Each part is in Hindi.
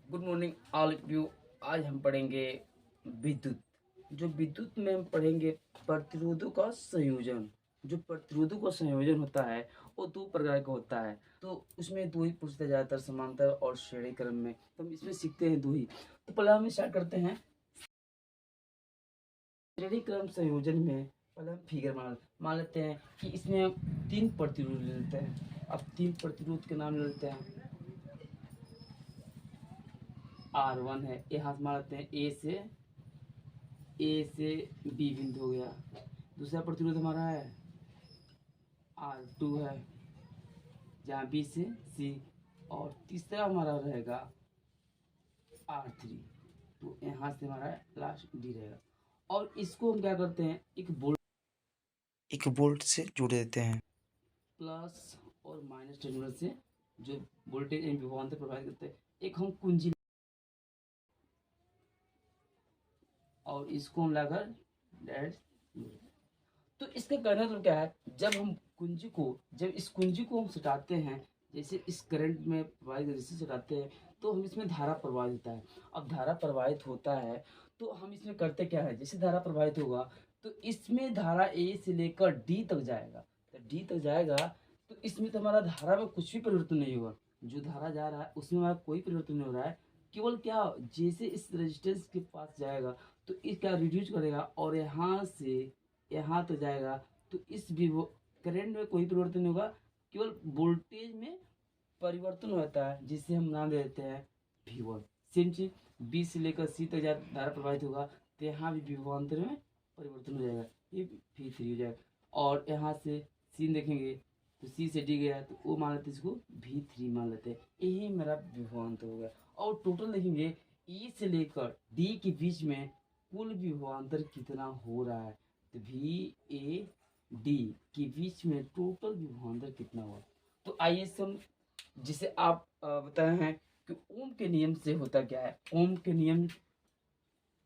Good morning all of you. आज हम पढ़ेंगे विद्युत। जो विद्युत में हम पढ़ेंगे प्रतिरोधों का संयोजन। जो प्रतिरोधों का संयोजन होता है वो दो प्रकार का होता है। तो उसमें दो ही पूछते ज़्यादातर, समांतर और श्रेणी क्रम में। तो हम इसमें सीखते हैं दो ही। तो पहले हम स्टार्ट करते हैं श्रेणी क्रम संयोजन में। पहले हम फिगर मान लेते हैं कि इसमें हम तीन प्रतिरोध ले लेते हैं। अब तीन प्रतिरोध के नाम ले लेते हैं। R1 है, ये हाथ मान लेते हैं ए से बी बिंदु हो गया। दूसरा प्रतिरोध हमारा है R2 है, जहाँ बी से सी। और तीसरा हमारा रहेगा R3। तो यहाँ से हमारा लास्ट डी रहेगा। और इसको हम क्या करते हैं, एक बोल्ट से जोड़ देते हैं। प्लस और माइनस टर्मिनल से जो वोल्टेज एंड विभवांतर प्रभावित करते हैं, एक हम कुंजी और इसको हम लाकर डायरेक्ट। तो इसका कहना तो क्या है, जब इस कुंजी को हम सटाते हैं, जैसे इस करंट में प्रवाहित रेजिस्टेंस सटाते हैं, तो हम इसमें धारा प्रवाहित होता है। अब धारा प्रवाहित होता है तो हम इसमें करते क्या है, जैसे धारा प्रवाहित होगा तो इसमें धारा ए से लेकर डी तक जाएगा। तो डी तक जाएगा तो इसमें तो हमारा धारा में कुछ भी परिवर्तन नहीं होगा। जो धारा जा रहा है उसमें हमारा कोई परिवर्तन नहीं हो रहा है। केवल क्या, जैसे इस रेजिस्टेंस के पास जाएगा तो इसका रिड्यूस करेगा और यहाँ से यहाँ तो जाएगा। तो इस विभो करंट में कोई परिवर्तन नहीं होगा, केवल वोल्टेज में परिवर्तन होता है, जिसे हम नाम दे देते हैं V1। सेम चीज बी से लेकर सी तक धारा प्रवाहित होगा तो यहाँ भी विभवांतर में परिवर्तन हो जाएगा, ये V3 हो जाएगा। और यहाँ से सी देखेंगे तो सी से डी गया तो वो मान लेते हैं, इसको V3 मान लेते हैं। यही मेरा विभवांतर हो गया। और टोटल देखेंगे ई से लेकर डी के बीच में कुल विभवांतर कितना हो रहा है। तो V A D के बीच में टोटल विभवांतर कितना हुआ। तो आइए हम, जिसे आप बताए हैं कि ओम के नियम से होता क्या है। ओम के नियम,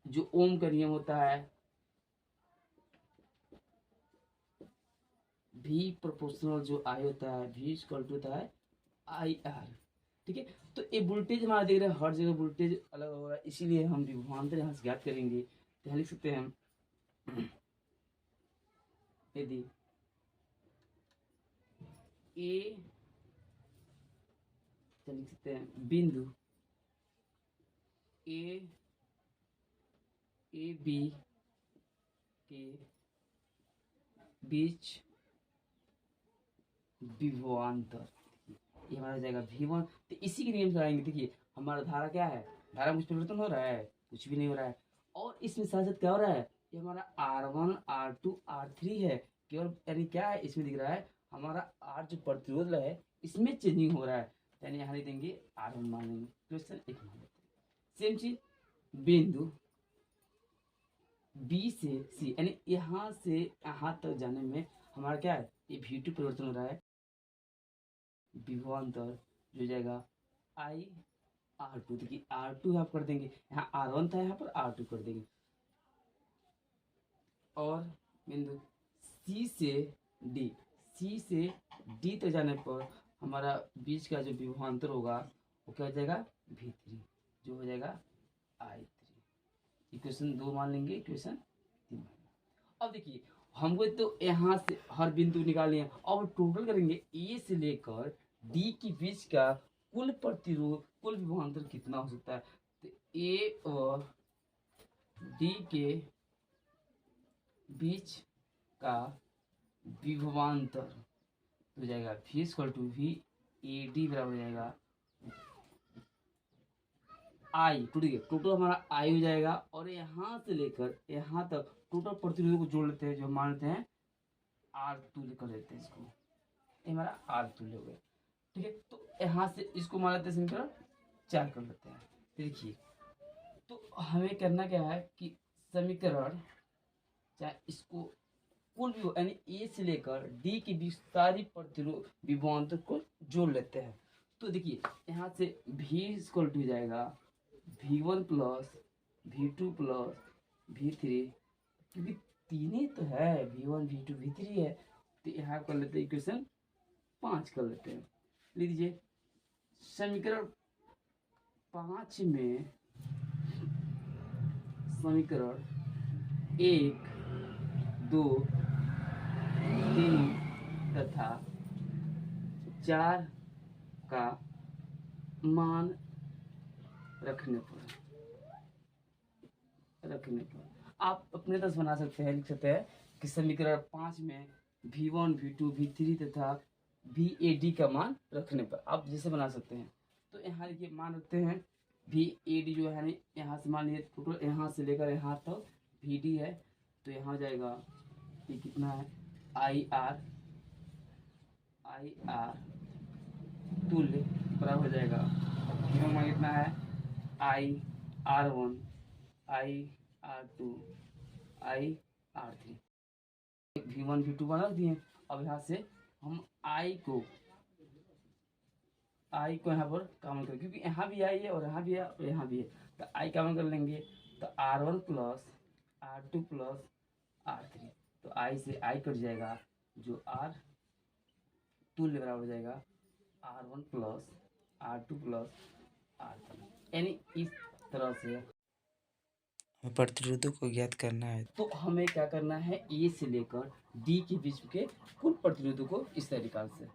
जो ओम का नियम होता है V प्रोपोर्शनल जो I होता है, V इक्वल टू होता है IR। ठीक है, तो ये वोल्टेज हमारा देख रहे हैं, हर जगह वोल्टेज अलग हो रहा है, इसीलिए हम विभवांतर यहाँ से ज्ञात करेंगे। तो यहाँ लिख सकते हैं हम यदि ए, लिख सकते हैं बिंदु ए बी के बीच विभवांतर, ये हमारा हो जाएगा V1। तो इसी के नियम से आएंगे। देखिए हमारा धारा क्या है, धारा में कुछ परिवर्तन हो रहा है, कुछ भी नहीं हो रहा है। और इसमें साथ साथ क्या हो रहा है, ये हमारा R1 R2 R3 है। केवल यानी क्या है, इसमें दिख रहा है हमारा R जो प्रतिरोध है इसमें चेंजिंग हो रहा है, यानी यहाँ लिख देंगे R1 मान लेंगे। क्वेश्चन एक मान लेते हैं। सेम चीज बिंदु बी से सी, यानी यहाँ से यहाँ तक जाने में हमारा क्या है, ये V2 परिवर्तन हो रहा है। विभवांतर जो जाएगा IR2। देखिए R2 आप कर देंगे, यहाँ R1 था, यहाँ पर R2 कर देंगे। और बिंदु C से D, C से D तक जाने पर हमारा बीच का जो विभवांतर होगा वो क्या हो जाएगा, V3, जो हो जाएगा I3। इक्वेशन 2 मान लेंगे, इक्वेशन 3। अब देखिए हमको तो यहाँ से हर बिंदु निकालने हैं, अब टोटल करेंगे ए से लेकर डी के बीच का कुल प्रतिरोध, कुल विभवांतर कितना हो सकता है। तो ए और डी के बीच का विभवांतर हो जाएगा V इक्वल टू VAD बराबर हो जाएगा आई। टोटल हमारा आई हो जाएगा। और यहाँ से लेकर यहाँ तक टोटल प्रतिरोधों को जोड़ लेते हैं, जो मान लेते हैं R2 कर लेते हैं इसको, ये हमारा R2 हो गया। ठीक है, तो यहाँ से इसको मान लेते हैं समीकरण 4 कर लेते हैं। देखिए तो हमें करना क्या है कि समीकरण चाहे इसको कुल भी यानी ए से लेकर डी के बीच सारी प्रतिरोध विभवांतर को जोड़ लेते हैं। तो देखिए यहाँ से V इक्वल टू जाएगा V1 plus V2 plus V3, क्योंकि तीन ही तो है, V1 V2 V3 है। तो यहाँ कर लेते हैं इक्वेशन 5 कर लेते हैं। लिख दीजिए समीकरण 5 में समीकरण 1, 2, 3 तथा 4 का मान रखने पर आप अपने तरफ बना सकते हैं, लिख सकते हैं कि समीकरण 5 में V1, V2, V3 तथा VAD का मान रखने पर आप जैसे बना सकते हैं। तो यहाँ देखिए मान रखते हैं VAD जो है यहाँ से मान लीजिए टोटल यहाँ से लेकर यहाँ तक VD है, तो यहाँ हो जाएगा ये कितना है IR तुल्य बराबर हो जाएगा मान कितना है IR1 IR2 IR3 V1 V2 बना दिए। अब यहाँ से हम I को यहाँ पर कॉमन करें, क्योंकि यहाँ भी I है और यहाँ भी है और यहाँ भी है, तो I कॉमन कर लेंगे तो R1 plus R2 plus R3, तो I से I कट जाएगा जो R तुल्य बराबर हो जाएगा R1 plus R2 plus R3, यानी इस तरह से हमें प्रतिरोधों को ज्ञात करना है। तो हमें क्या करना है, ए से लेकर डी के बीच के कुल प्रतिरोधों को इस तरीका से